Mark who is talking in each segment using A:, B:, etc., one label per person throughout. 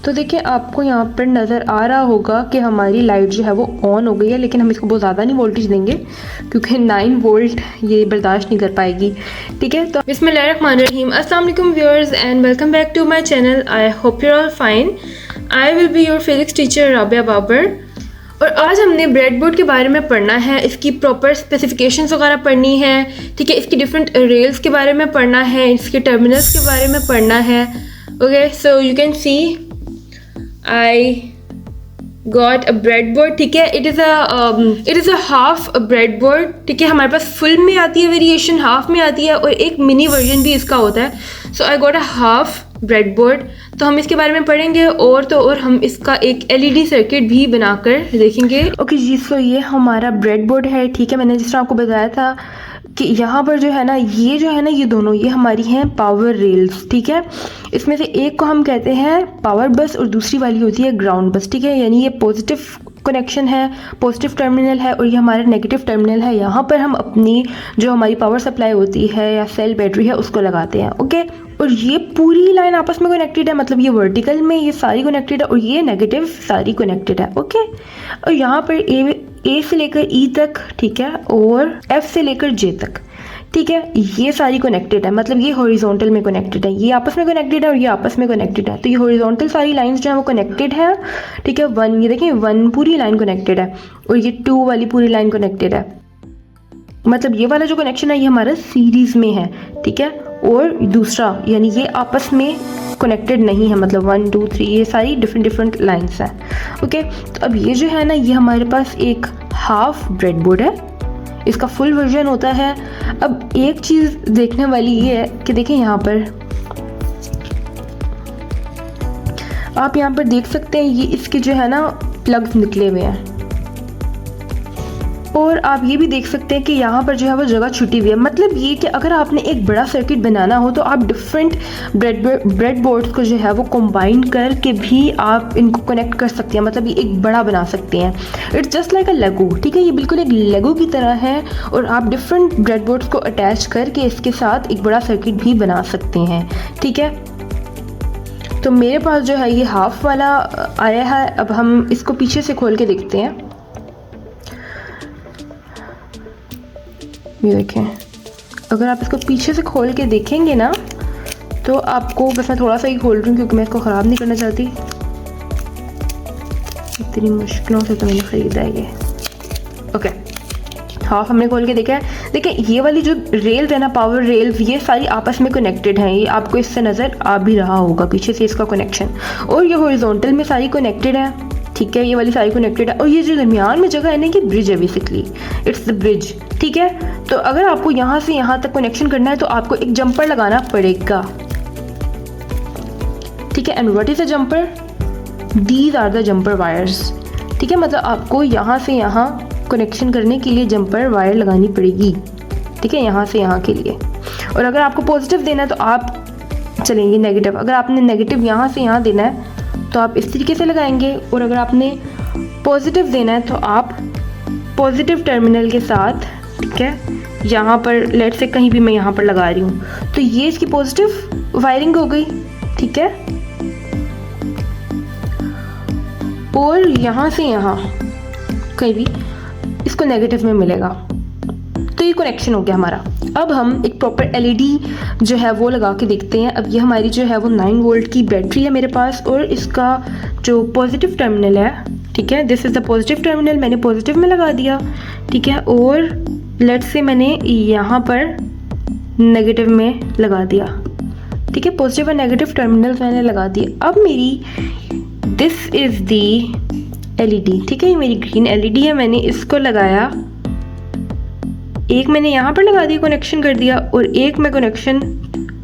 A: तो देखिए आपको यहाँ पर नज़र आ रहा होगा कि हमारी लाइट जो है वो ऑन हो गई है, लेकिन हम इसको बहुत ज़्यादा नहीं वोल्टेज देंगे क्योंकि 9 वोल्ट ये बर्दाश्त नहीं कर पाएगी। ठीक है, तो बिस्मिल्लाहिर्रहमानिर्रहीम, अस्सलाम वालेकुम viewers and welcome back to my channel. I hope you are all fine. I will be your physics teacher Rabia Babar. और आज हमने ब्रेडबोर्ड के बारे में पढ़ना है, इसकी प्रॉपर स्पेसिफिकेशंस वगैरह पढ़नी है। ठीक है, इसकी डिफरेंट रेल्स के बारे में पढ़ना है, इसके टर्मिनल्स के बारे में पढ़ना है। Okay, so you can see I got a breadboard। ठीक है, it is a half breadboard। ठीक है, हमारे पास फुल में आती है वेरिएशन, हाफ में आती है और एक मिनी वर्जन भी इसका होता है। So I got a half breadboard. तो हम इसके बारे में पढ़ेंगे और तो और हम इसका एक LED सर्किट भी बनाकर देखेंगे। ओके जी, सो ये हमारा ब्रेडबोर्ड है। ठीक है, मैंने जिस तरह आपको बताया था कि यहाँ पर जो है ना ये दोनों ये हमारी हैं पावर रेल्स। ठीक है, इसमें से एक को हम कहते हैं पावर बस और दूसरी वाली होती है ग्राउंड बस। ठीक है, यानी ये पॉजिटिव कनेक्शन है, पॉजिटिव टर्मिनल है और ये हमारा नेगेटिव टर्मिनल है। यहाँ पर हम अपनी जो हमारी पावर सप्लाई होती है या सेल बैटरी है उसको लगाते हैं। ओके, और ये पूरी लाइन आपस में कनेक्टेड है, मतलब ये वर्टिकल में ये सारी कनेक्टेड है और ये नेगेटिव सारी कनेक्टेड है। ओके, और यहाँ पर ए से लेकर ई तक, ठीक है, और एफ से लेकर जे तक, ठीक है, ये सारी कनेक्टेड है, मतलब ये हॉरिजॉन्टल में कनेक्टेड है, ये आपस में कनेक्टेड है और ये आपस में कनेक्टेड है। तो ये हॉरिजॉन्टल सारी लाइंस जो है वो कनेक्टेड है। ठीक है, ये देखिए 1 पूरी लाइन कनेक्टेड है और ये 2 वाली पूरी लाइन कनेक्टेड है, मतलब ये वाला जो कनेक्शन है ये हमारा सीरीज में है। ठीक है, और दूसरा यानी ये आपस में कनेक्टेड नहीं है, मतलब 1 2 3 ये सारी डिफरेंट लाइंस हैं। ओके, तो अब ये जो है ना ये हमारे पास एक हाफ ब्रेडबोर्ड है, इसका फुल वर्जन होता है। अब एक चीज़ देखने वाली ये है कि देखें यहाँ पर आप यहाँ पर देख सकते हैं ये इसके जो है ना प्लग्स निकले हुए हैं और आप ये भी देख सकते हैं कि यहाँ पर जो है वो जगह छुटी हुई है। मतलब ये कि अगर आपने एक बड़ा सर्किट बनाना हो तो आप डिफरेंट ब्रेडबोर्ड्स को जो है वो कंबाइन करके भी आप इनको कनेक्ट कर सकते हैं, मतलब ये एक बड़ा बना सकते हैं। इट्स जस्ट लाइक अ लेगो। ठीक है, ये बिल्कुल एक लेगो की तरह है और आप डिफरेंट ब्रेडबोर्ड्स को अटैच करके इसके साथ एक बड़ा सर्किट भी बना सकते हैं। ठीक है, तो मेरे पास जो है ये हाफ वाला आया है। अब हम इसको पीछे से खोल के देखते हैं। ये देखें, अगर आप इसको पीछे से खोल के देखेंगे ना तो आपको, बस मैं थोड़ा सा ही खोल रही हूँ क्योंकि मैं इसको ख़राब नहीं करना चाहती, इतनी मुश्किलों से तो मैंने ख़रीदा है ये। ओके, हाफ हमने खोल के देखा है। देखिए ये वाली जो रेल्स है ना, पावर रेल्स, ये सारी आपस में कनेक्टेड हैं। ये आपको इससे नज़र आ भी रहा होगा पीछे से इसका कनेक्शन, और ये हॉरिजॉन्टल में सारी कनेक्टेड है। ठीक है, ये वाली सारी कनेक्टेड है और ये जो दरमियान में जगह है ना, ये ब्रिज है, बेसिकली इट्स द ब्रिज। ठीक है, तो अगर आपको यहाँ से यहाँ तक कनेक्शन करना है तो आपको एक जंपर लगाना पड़ेगा। ठीक है, and what is a jumper? These are the jumper wires. ठीक है, मतलब आपको यहाँ से यहाँ कनेक्शन करने के लिए जंपर वायर लगानी पड़ेगी। ठीक है, यहाँ से यहाँ के लिए। और अगर आपको पॉजिटिव देना है तो आप चलेंगे नेगेटिव। अगर आपने नेगेटिव यहाँ से यहाँ देना है तो आप इस तरीके से लगाएंगे, और अगर आपने पॉजिटिव देना है तो आप पॉजिटिव टर्मिनल के साथ, ठीक है, यहाँ पर लेट से कहीं भी मैं यहाँ पर लगा रही हूँ तो ये इसकी पॉजिटिव वायरिंग हो गई। ठीक है, और यहाँ से यहाँ कहीं भी इसको नेगेटिव में मिलेगा, तो ये कनेक्शन हो गया हमारा। अब हम एक प्रॉपर LED जो है वो लगा के देखते हैं। अब ये हमारी जो है वो 9 वोल्ट की बैटरी है मेरे पास और इसका जो पॉजिटिव टर्मिनल है, ठीक है, this is the positive terminal, मैंने पॉजिटिव में लगा दिया। ठीक है, और लेट से मैंने यहाँ पर नेगेटिव में लगा दिया। ठीक है, पॉजिटिव और नेगेटिव टर्मिनल्स मैंने लगा दिए। अब मेरी दिस इज़ दी LED। ठीक है, ये मेरी ग्रीन LED है, मैंने इसको लगाया, एक मैंने यहाँ पर लगा दिया, कनेक्शन कर दिया, और एक मैं कनेक्शन,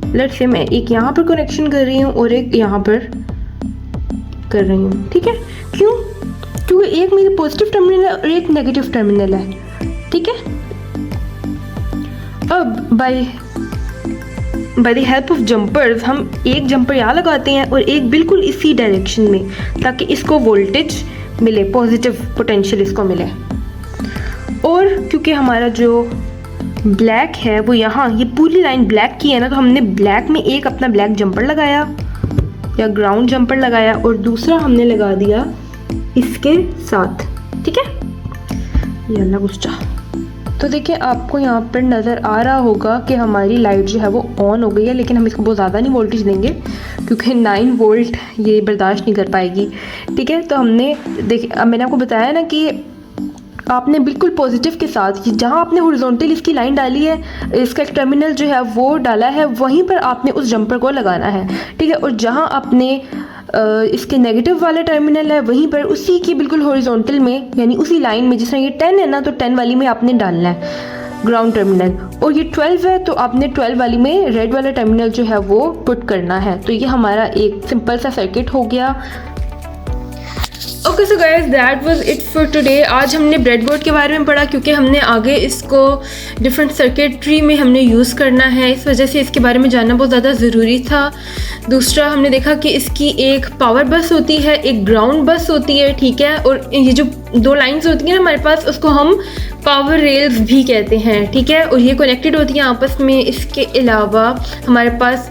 A: लेट से मैं एक यहाँ पर कनेक्शन कर रही हूँ और एक यहाँ पर कर रही हूँ। ठीक है, क्यों? क्योंकि एक मेरी पॉजिटिव टर्मिनल है और एक नेगेटिव टर्मिनल है। ठीक है, अब by the help of jumpers हम एक जंपर यहाँ लगाते हैं और एक बिल्कुल इसी डायरेक्शन में, ताकि इसको वोल्टेज मिले, पॉजिटिव पोटेंशियल इसको मिले। और क्योंकि हमारा जो ब्लैक है वो यहाँ, ये पूरी लाइन ब्लैक की है ना, तो हमने ब्लैक में एक अपना ब्लैक जंपर लगाया। या ग्राउंड जंपर लगाया और दूसरा हमने लगा दिया इसके साथ, ठीक है। ये अल्लाह गुस्सा। तो देखिए आपको यहाँ पर नज़र आ रहा होगा कि हमारी लाइट जो है वो ऑन हो गई है, लेकिन हम इसको बहुत ज़्यादा नहीं वोल्टेज देंगे क्योंकि 9 वोल्ट ये बर्दाश्त नहीं कर पाएगी, ठीक है। तो हमने देखिए, मैंने आपको बताया ना कि आपने बिल्कुल पॉजिटिव के साथ जहाँ आपने हॉरिजॉन्टल इसकी लाइन डाली है, इसका एक टर्मिनल जो है वो डाला है, वहीं पर आपने उस जंपर को लगाना है, ठीक है। और जहाँ आपने इसके नेगेटिव वाला टर्मिनल है वहीं पर उसी की बिल्कुल हॉरिजॉन्टल में, यानी उसी लाइन में, जिस तरह ये 10 है ना, तो 10 वाली में आपने डालना है ग्राउंड टर्मिनल, और ये 12 है तो आपने 12 वाली में रेड वाला टर्मिनल जो है वो पुट करना है। तो ये हमारा एक सिंपल सा सर्किट हो गया। Okay so guys, that was it for today. आज हमने ब्रेडबोर्ड के बारे में पढ़ा क्योंकि हमने आगे इसको डिफरेंट सर्किटरी में हमने यूज़ करना है, इस वजह से इसके बारे में जानना बहुत ज़्यादा ज़रूरी था। दूसरा हमने देखा कि इसकी एक पावर बस होती है, एक ग्राउंड बस होती है, ठीक है। और ये जो 2 लाइंस होती हैं ना हमारे पास, उसको हम पावर रेल्स भी कहते हैं, ठीक है। और ये कनेक्टेड होती हैं आपस में। इसके अलावा हमारे पास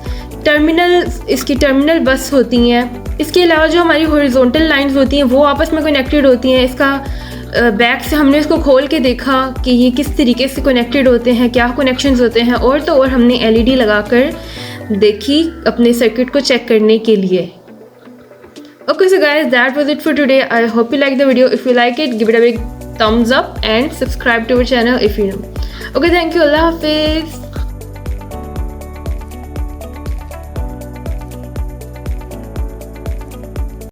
A: इसकी टर्मिनल बस होती हैं। इसके अलावा जो हमारी हॉरिजॉन्टल लाइंस होती हैं वो आपस में कनेक्टेड होती हैं। इसका बैक से हमने इसको खोल के देखा कि ये किस तरीके से कनेक्टेड होते हैं, क्या कनेक्शंस होते हैं, और तो और हमने LED लगाकर देखी अपने सर्किट को चेक करने के लिए। Okay so guys, that was it for today. I hope you like the video. If you like it, give it a big thumbs up and subscribe to our channel if you know. Okay, thank you. Allah Hafiz.